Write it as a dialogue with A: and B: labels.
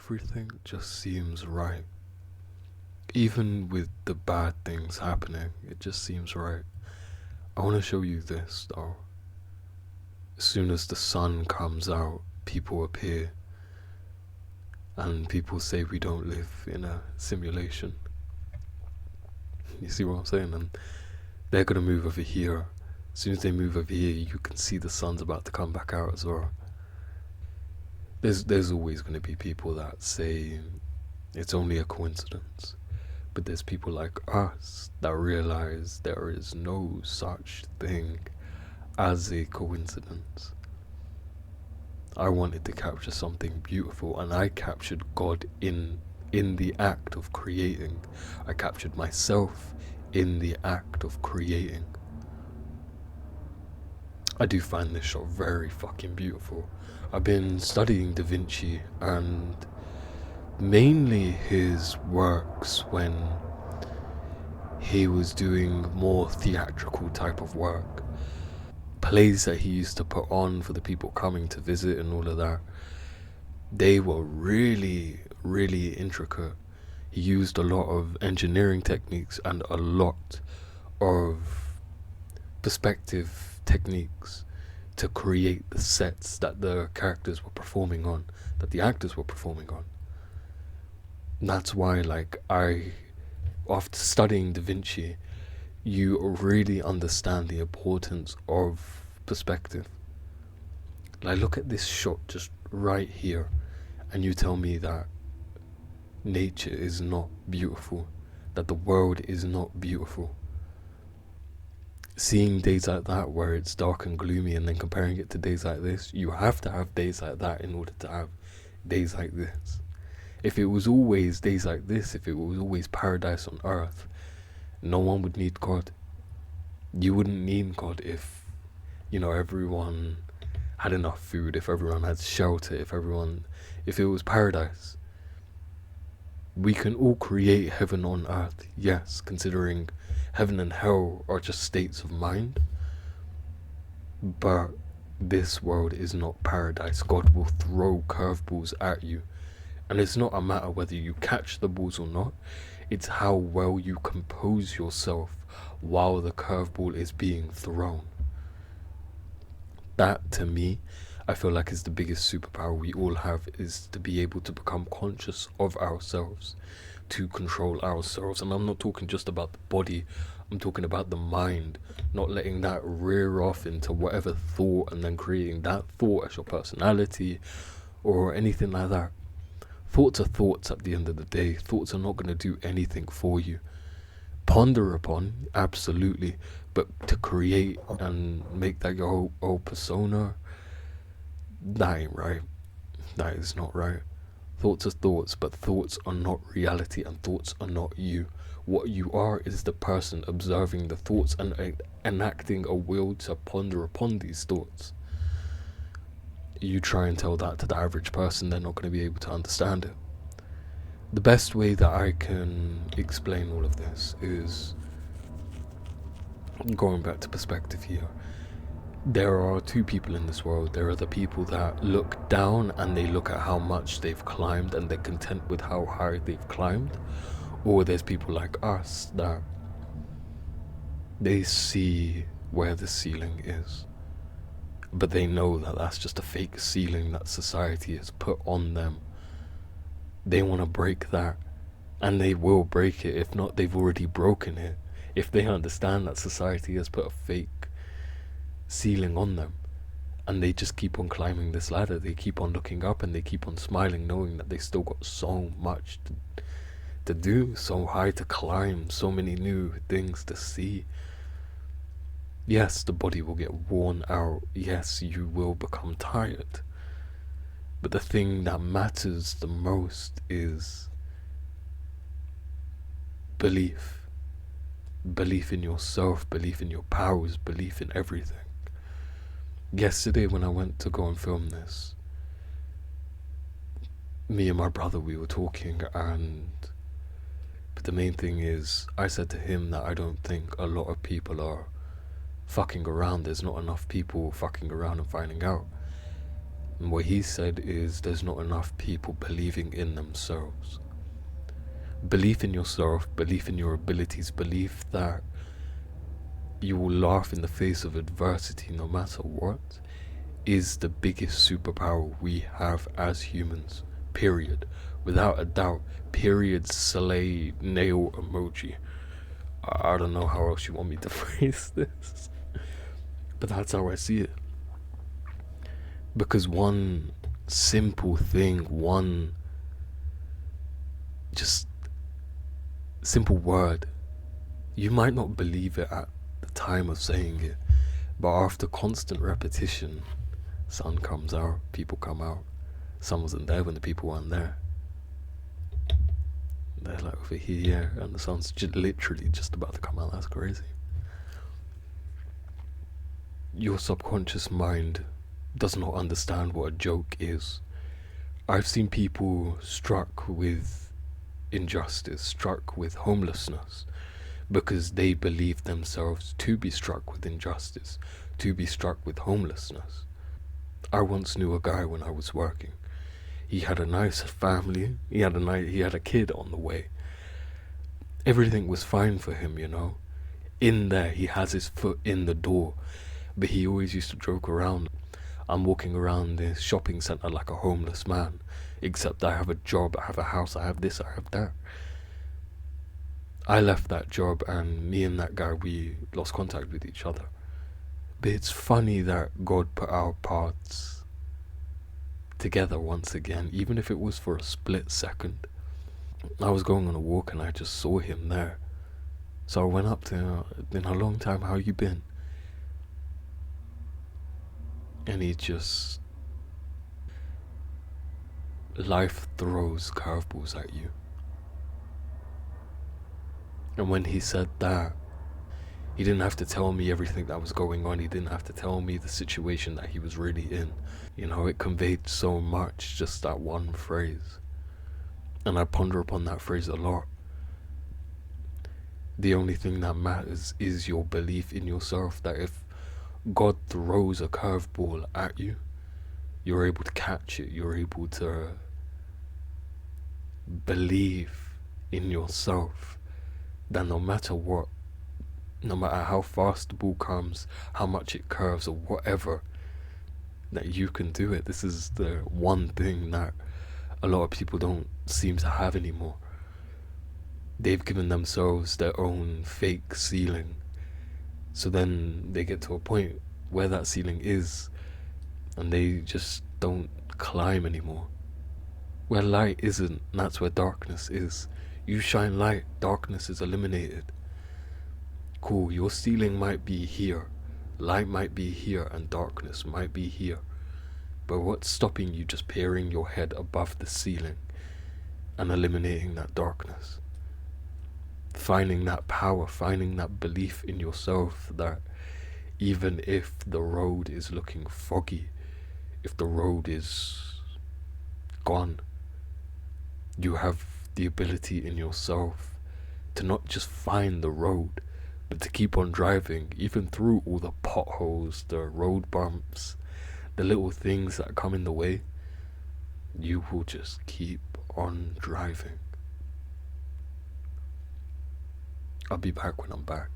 A: everything just seems right. Even with the bad things happening, it just seems right. I want to show you this though. As soon as the sun comes out, people appear, and people say we don't live in a simulation. You see what I'm saying? And they're gonna move over here. As soon as they move over here, you can see the sun's about to come back out as well. There's always gonna be people that say it's only a coincidence. But there's people like us that realize there is no such thing as a coincidence. I wanted to capture something beautiful, and I captured God in the act of creating. I captured myself in the act of creating. I do find this shot very fucking beautiful. I've been studying Da Vinci, and mainly his works when he was doing more theatrical type of work. Plays that he used to put on for the people coming to visit and all of that, they were really, really intricate. He used a lot of engineering techniques and a lot of perspective techniques to create the sets that the characters were performing on, that the actors were performing on. And that's why, after studying Da Vinci, you really understand the importance of perspective. Look at this shot just right here, and you tell me that nature is not beautiful, that the world is not beautiful. Seeing days like that where it's dark and gloomy, and then comparing it to days like this, you have to have days like that in order to have days like this. If it was always days like this, if it was always paradise on earth, no one would need God. You wouldn't need God if, everyone had enough food, if everyone had shelter, if it was paradise. We can all create heaven on earth, yes, considering heaven and hell are just states of mind. But this world is not paradise. God will throw curveballs at you. And it's not a matter whether you catch the balls or not. It's how well you compose yourself while the curveball is being thrown. That, to me, I feel like is the biggest superpower we all have, is to be able to become conscious of ourselves, to control ourselves. And I'm not talking just about the body, I'm talking about the mind, not letting that rear off into whatever thought and then creating that thought as your personality or anything like that. Thoughts are thoughts at the end of the day. Thoughts are not going to do anything for you. Ponder upon, absolutely, but to create and make that your whole persona, that ain't right. That is not right. Thoughts are thoughts, but thoughts are not reality, and thoughts are not you. What you are is the person observing the thoughts and enacting a will to ponder upon these thoughts. You try and tell that to the average person, they're not going to be able to understand it. The best way that I can explain all of this is going back to perspective here. There are two people in this world. There are the people that look down and they look at how much they've climbed and they're content with how high they've climbed. Or there's people like us that they see where the ceiling is, but they know that that's just a fake ceiling that society has put on them. They want to break that, and they will break it. If not, they've already broken it. If they understand that society has put a fake ceiling on them, and they just keep on climbing this ladder, they keep on looking up and they keep on smiling, knowing that they still got so much to do, so high to climb, so many new things to see. Yes, the body will get worn out. Yes, you will become tired. But the thing that matters the most is belief. Belief in yourself, belief in your powers, belief in everything. Yesterday when I went to go and film this, me and my brother, we were talking, but the main thing is, I said to him that I don't think a lot of people are fucking around. There's not enough people fucking around and finding out. And what he said is there's not enough people believing in themselves. Belief in yourself, belief in your abilities, belief that you will laugh in the face of adversity no matter what, is the biggest superpower we have as humans. Period. Without a doubt. Period. Slay nail emoji. I don't know how else you want me to phrase this, but that's how I see it. Because one simple thing, one just simple word, you might not believe it at the time of saying it, but after constant repetition, sun comes out, people come out. Sun wasn't there when the people weren't there. They're like over here, and the sun's literally just about to come out. That's crazy. Your subconscious mind does not understand what a joke is. I've seen people struck with injustice, struck with homelessness, because they believe themselves to be struck with injustice, to be struck with homelessness. I once knew a guy when I was working. He had a nice family. He had a kid on the way. Everything was fine for him, you know. In there, he has his foot in the door, but he always used to joke around. I'm walking around this shopping center like a homeless man, except I have a job, I have a house, I have this, I have that. I left that job, and me and that guy, we lost contact with each other. But it's funny that God put our paths together once again, even if it was for a split second. I was going on a walk and I just saw him there. So I went up to him, "Been a long time, how you been?" And he just... life throws curveballs at you. And when he said that, he didn't have to tell me everything that was going on. He didn't have to tell me the situation that he was really in. You know, it conveyed so much, just that one phrase. And I ponder upon that phrase a lot. The only thing that matters is your belief in yourself, that if God throws a curveball at you, you're able to catch it. You're able to believe in yourself that no matter what, no matter how fast the ball comes, how much it curves or whatever, that you can do it. This is the one thing that a lot of people don't seem to have anymore. They've given themselves their own fake ceiling. So then they get to a point where that ceiling is, and they just don't climb anymore. Where light isn't, that's where darkness is. You shine light, darkness is eliminated. Cool, your ceiling might be here, light might be here, and darkness might be here. But what's stopping you just peering your head above the ceiling and eliminating that darkness? Finding that power, finding that belief in yourself that even if the road is looking foggy, if the road is gone, you have the ability in yourself to not just find the road, but to keep on driving, even through all the potholes, the road bumps, the little things that come in the way. You will just keep on driving. I'll be back when I'm back.